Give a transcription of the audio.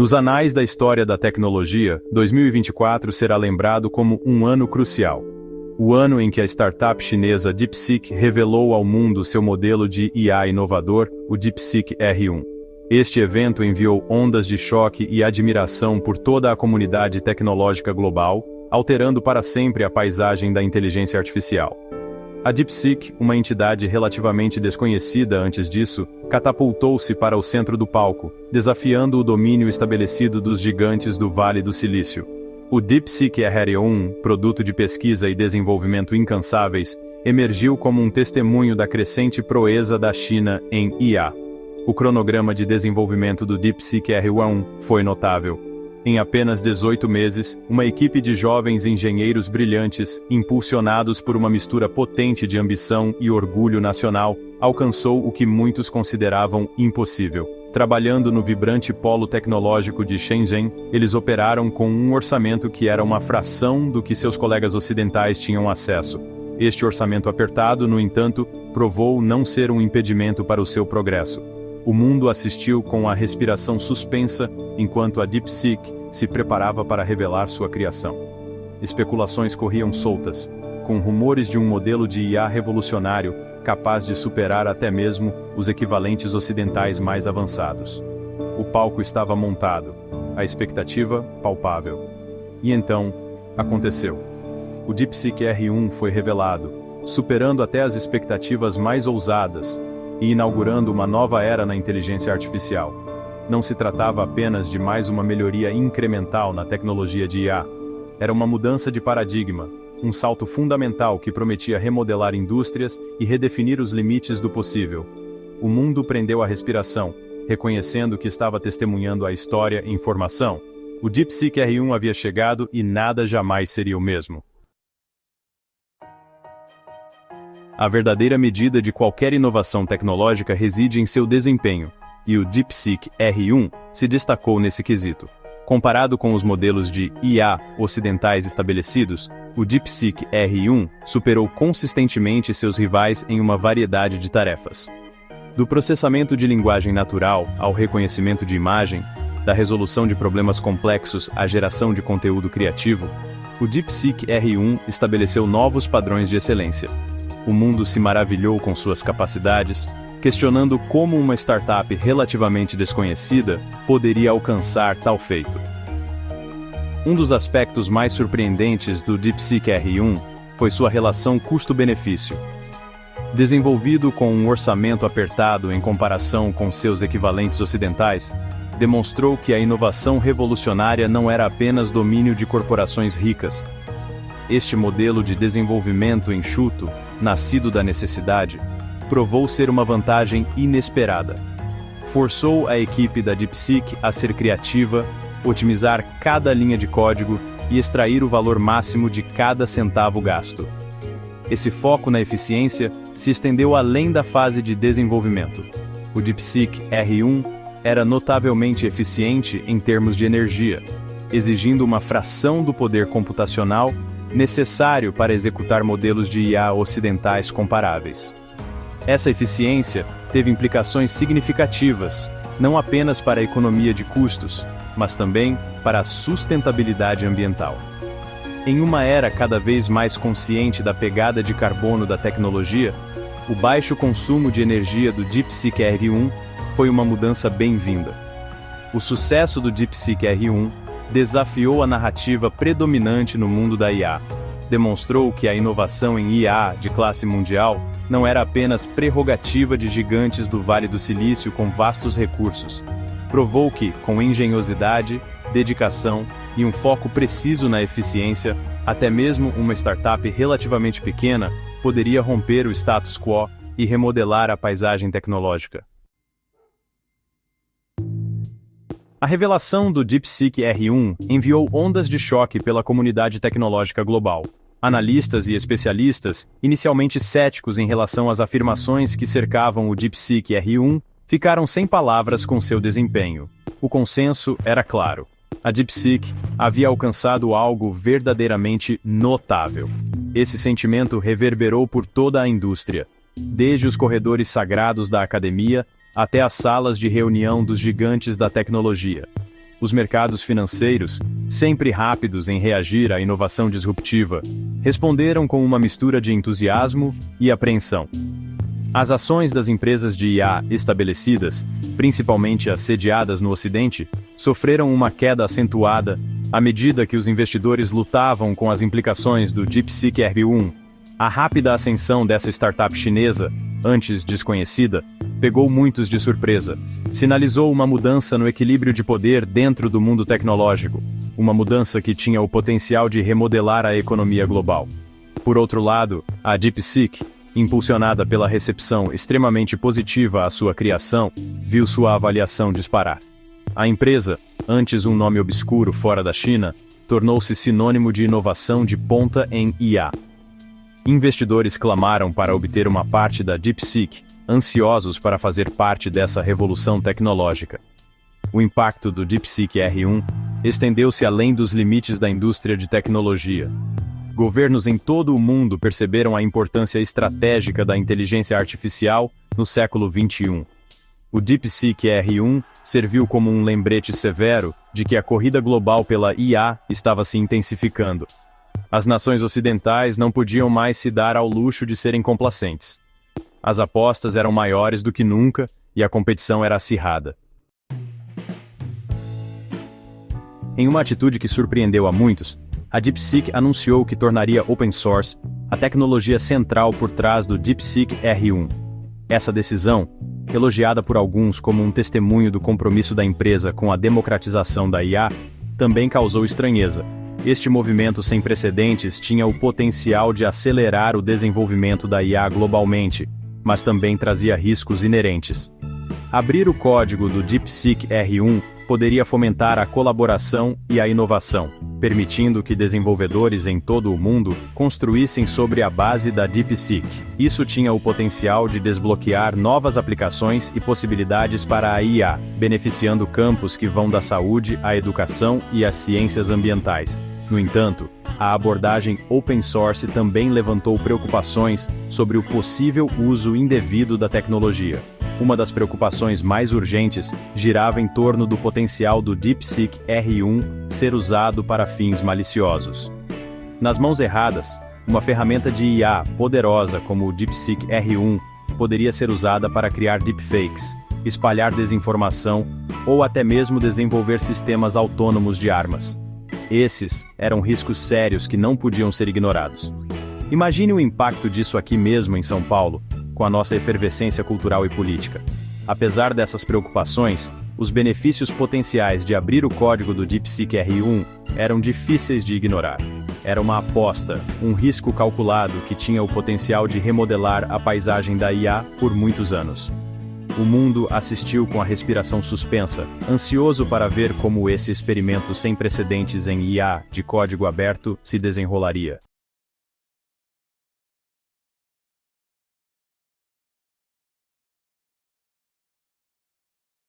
Nos anais da história da tecnologia, 2024 será lembrado como um ano crucial. O ano em que a startup chinesa DeepSeek revelou ao mundo seu modelo de IA inovador, o DeepSeek R1. Este evento enviou ondas de choque e admiração por toda a comunidade tecnológica global, alterando para sempre a paisagem da inteligência artificial. A DeepSeek, uma entidade relativamente desconhecida antes disso, catapultou-se para o centro do palco, desafiando o domínio estabelecido dos gigantes do Vale do Silício. O DeepSeek R1, produto de pesquisa e desenvolvimento incansáveis, emergiu como um testemunho da crescente proeza da China em IA. O cronograma de desenvolvimento do DeepSeek R1 foi notável. Em apenas 18 meses, uma equipe de jovens engenheiros brilhantes, impulsionados por uma mistura potente de ambição e orgulho nacional, alcançou o que muitos consideravam impossível. Trabalhando no vibrante polo tecnológico de Shenzhen, eles operaram com um orçamento que era uma fração do que seus colegas ocidentais tinham acesso. Este orçamento apertado, no entanto, provou não ser um impedimento para o seu progresso. O mundo assistiu com a respiração suspensa enquanto a DeepSeek se preparava para revelar sua criação. Especulações corriam soltas, com rumores de um modelo de IA revolucionário capaz de superar até mesmo os equivalentes ocidentais mais avançados. O palco estava montado, a expectativa palpável. E então, aconteceu. O DeepSeek R1 foi revelado, superando até as expectativas mais ousadas, e inaugurando uma nova era na inteligência artificial. Não se tratava apenas de mais uma melhoria incremental na tecnologia de IA. Era uma mudança de paradigma, um salto fundamental que prometia remodelar indústrias e redefinir os limites do possível. O mundo prendeu a respiração, reconhecendo que estava testemunhando a história em formação. O DeepSeek R1 havia chegado e nada jamais seria o mesmo. A verdadeira medida de qualquer inovação tecnológica reside em seu desempenho, e o DeepSeek R1 se destacou nesse quesito. Comparado com os modelos de IA ocidentais estabelecidos, o DeepSeek R1 superou consistentemente seus rivais em uma variedade de tarefas. Do processamento de linguagem natural ao reconhecimento de imagem, da resolução de problemas complexos à geração de conteúdo criativo, o DeepSeek R1 estabeleceu novos padrões de excelência. O mundo se maravilhou com suas capacidades, questionando como uma startup relativamente desconhecida poderia alcançar tal feito. Um dos aspectos mais surpreendentes do DeepSeek R1 foi sua relação custo-benefício. Desenvolvido com um orçamento apertado em comparação com seus equivalentes ocidentais, demonstrou que a inovação revolucionária não era apenas domínio de corporações ricas. Este modelo de desenvolvimento enxuto, nascido da necessidade, provou ser uma vantagem inesperada. Forçou a equipe da DeepSeek a ser criativa, otimizar cada linha de código e extrair o valor máximo de cada centavo gasto. Esse foco na eficiência se estendeu além da fase de desenvolvimento. O DeepSeek R1 era notavelmente eficiente em termos de energia, exigindo uma fração do poder computacional necessário para executar modelos de IA ocidentais comparáveis. Essa eficiência teve implicações significativas, não apenas para a economia de custos, mas também para a sustentabilidade ambiental. Em uma era cada vez mais consciente da pegada de carbono da tecnologia, o baixo consumo de energia do DeepSeek R1 foi uma mudança bem-vinda. O sucesso do DeepSeek R1 desafiou a narrativa predominante no mundo da IA. Demonstrou que a inovação em IA de classe mundial não era apenas prerrogativa de gigantes do Vale do Silício com vastos recursos. Provou que, com engenhosidade, dedicação e um foco preciso na eficiência, até mesmo uma startup relativamente pequena poderia romper o status quo e remodelar a paisagem tecnológica. A revelação do DeepSeek R1 enviou ondas de choque pela comunidade tecnológica global. Analistas e especialistas, inicialmente céticos em relação às afirmações que cercavam o DeepSeek R1, ficaram sem palavras com seu desempenho. O consenso era claro. A DeepSeek havia alcançado algo verdadeiramente notável. Esse sentimento reverberou por toda a indústria, desde os corredores sagrados da academia até as salas de reunião dos gigantes da tecnologia. os mercados financeiros, sempre rápidos em reagir à inovação disruptiva, responderam com uma mistura de entusiasmo e apreensão. As ações das empresas de IA estabelecidas, principalmente as sediadas no Ocidente, sofreram uma queda acentuada à medida que os investidores lutavam com as implicações do DeepSeek R1. A rápida ascensão dessa startup chinesa, antes desconhecida, pegou muitos de surpresa. Sinalizou uma mudança no equilíbrio de poder dentro do mundo tecnológico, uma mudança que tinha o potencial de remodelar a economia global. Por outro lado, a DeepSeek, impulsionada pela recepção extremamente positiva à sua criação, viu sua avaliação disparar. A empresa, antes um nome obscuro fora da China, tornou-se sinônimo de inovação de ponta em IA. Investidores clamaram para obter uma parte da DeepSeek, ansiosos para fazer parte dessa revolução tecnológica. O impacto do DeepSeek R1 estendeu-se além dos limites da indústria de tecnologia. Governos em todo o mundo perceberam a importância estratégica da inteligência artificial no século XXI. O DeepSeek R1 serviu como um lembrete severo de que a corrida global pela IA estava se intensificando. As nações ocidentais não podiam mais se dar ao luxo de serem complacentes. As apostas eram maiores do que nunca e a competição era acirrada. Em uma atitude que surpreendeu a muitos, a DeepSeek anunciou que tornaria open source a tecnologia central por trás do DeepSeek R1. Essa decisão, elogiada por alguns como um testemunho do compromisso da empresa com a democratização da IA, também causou estranheza. Este movimento sem precedentes tinha o potencial de acelerar o desenvolvimento da IA globalmente, mas também trazia riscos inerentes. Abrir o código do DeepSeek R1 poderia fomentar a colaboração e a inovação, permitindo que desenvolvedores em todo o mundo construíssem sobre a base da DeepSeek. Isso tinha o potencial de desbloquear novas aplicações e possibilidades para a IA, beneficiando campos que vão da saúde à educação e às ciências ambientais. No entanto, a abordagem open source também levantou preocupações sobre o possível uso indevido da tecnologia. Uma das preocupações mais urgentes girava em torno do potencial do DeepSeek R1 ser usado para fins maliciosos. Nas mãos erradas, uma ferramenta de IA poderosa como o DeepSeek R1 poderia ser usada para criar deepfakes, espalhar desinformação ou até mesmo desenvolver sistemas autônomos de armas. Esses eram riscos sérios que não podiam ser ignorados. Imagine o impacto disso aqui mesmo em São Paulo, com a nossa efervescência cultural e política. Apesar dessas preocupações, os benefícios potenciais de abrir o código do DeepSeek R1 eram difíceis de ignorar. Era uma aposta, um risco calculado que tinha o potencial de remodelar a paisagem da IA por muitos anos. O mundo assistiu com a respiração suspensa, ansioso para ver como esse experimento sem precedentes em IA de código aberto se desenrolaria.